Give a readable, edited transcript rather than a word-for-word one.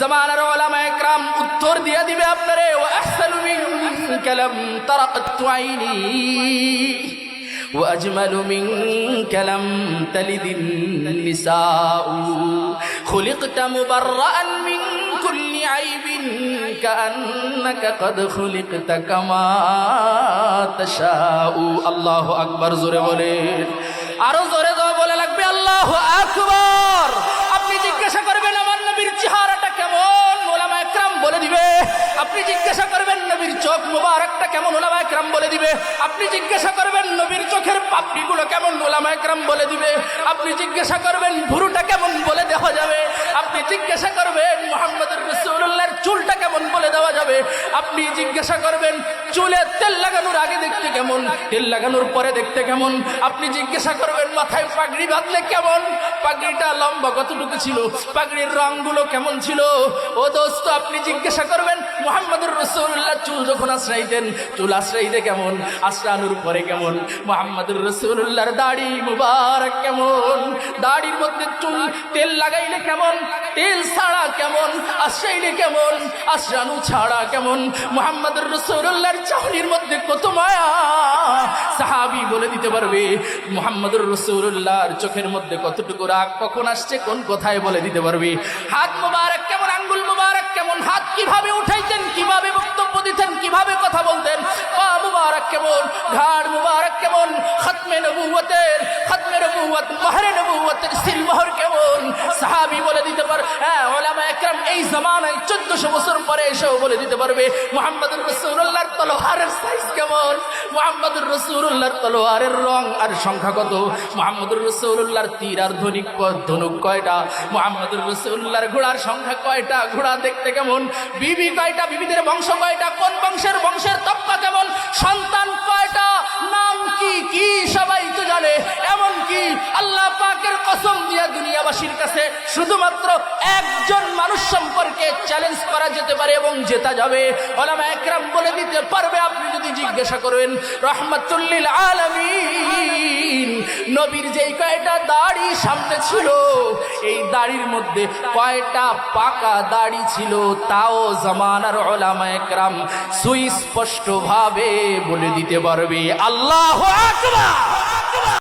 জামানার উলামায়ে কেরাম উত্তর দিয়ে দিবে আপনারে, ওয়া আহসানু মিনকা লাম তারাকাতু আইনি ওয়া আজমালু মিনকা লাম তালিদিন নিসাউ খুলিকতা মুবাররাআন মিন কুল্লি আইবিন কাআন্নাকা কদ খুলিকতা কামা তাশাউ। আল্লাহু আকবার, জোরে বলেন, আরো জোরে জোরে বলে লাগবে আল্লাহু আকবার। আপনি জিজ্ঞাসা করবেন আমার নবীর চেহারাটা কেমন, উলামায়ে কেরাম বলে দিবে। আপনি জিজ্ঞাসা করবেন নবীর চোখ মুবারকটা কেমন, উলামায়ে কেরাম বলে দিবে। আপনি জিজ্ঞাসা করবেন নবীর চোখের পাপড়িগুলো কেমন, উলামায়ে কেরাম বলে দিবে। আপনি জিজ্ঞাসা করবেন ভুরুটা কেমন, বলে দেওয়া যাবে। আপনি জিজ্ঞাসা করবেন মুহাম্মদুর রাসূলুল্লাহর চুলটা কেমন, বলে দেওয়া যাবে। আপনি জিজ্ঞাসা করবেন চুলে তেল লাগানোর আগে দেখতে কেমন, তেল লাগানোর পরে দেখতে কেমন। আপনি জিজ্ঞাসা করবেন মাথায় পাগড়ি বাঁধলে কেমন, পাগড়িটা লম্বা কতটুকু ছিল, পাগড়ির রংগুলো কেমন ছিল। ও দোস্ত, আপনি জিজ্ঞাসা করবেন মুহাম্মদুর রাসূলুল্লাহ চুল যখন আশ্রাইতেন, চুল আশ্রাইতে কেমন, আশ্রানোর পরে কেমন। মুহাম্মদুর রাসূলুল্লাহর দাড়ি মুবারক কেমন, দাড়ির মধ্যে চুল তেল লাগাইলে কেমন, তেল ছাড়া কেমন, আশ্রাইলে কেমন, আশ্রানো ছাড়া কেমন। মুহাম্মদুর রাসূলুল্লাহর চাহনির মধ্যে কত মায়া, সাহাবী বলে দিতে পারবে। মুহাম্মদুর রাসূলুল্লাহর চোখের মধ্যে কতটুকু রাগ কখন আসছে, কোন কথায় বলে দিতে পারবে। হাত মুবারক কেমন, আঙ্গুল মুবারক কেমন, হাত কিভাবে উঠাইতেন, কিভাবে বক্তব্য দিতেন, কিভাবে কথা বলতেন, পা মুবারক কেমন, ঘাড় মুবারক কেমন, খতমে নবুয়তের, মাহরে নবুয়তের সিলমোহর কেমন, সাহাবী বলে দিতে পারে। হ্যাঁ, উলামায়ে কেরাম এই জামানায় 1400 বছর পরে এসেও বলে দিতে পারবে মুহাম্মদুর রাসূলুল্লাহর তলোয়ারের সাইজ কেমন, মুহাম্মদুর রাসূলুল্লাহর তলোয়ারের রং আর সংখ্যা কত, মুহাম্মদুর রাসূলুল্লাহর তীর আর ধনুক কয়টা, মুহাম্মদুর রাসূলুল্লাহর ঘোড়ার সংখ্যা কয়টা, ঘোড়া দেখতে কেমন, বিবি কয়টা, বিবিদের বংশ কয়টা, কোন বংশের তবকা কেমন, সন্তান কয়টা, নাম কি কি সবাই তো জানে। এমন কি আল্লাহ পাকের কসম দিয়া দুনিয়াবাসীর কাছে শুধুমাত্র একজন মানুষ সম্পর্কে চ্যালেঞ্জ করা যেতে পারে এবং জেতা যাবে। উলামায়ে কেরাম বলে দিতে পারবে। আপনি যদি জিজ্ঞাসা করেন রাহমাতুল লিল আলামিন নবীর যেই কয়টা দাড়ি সামনে ছিল, এই দাড়ির মধ্যে কয়টা পাকা দাড়ি ছিল, তাও জামানার উলামায়ে কেরাম সুস্পষ্ট ভাবে বলে দিতে পারবে। আল্লাহু আকবার।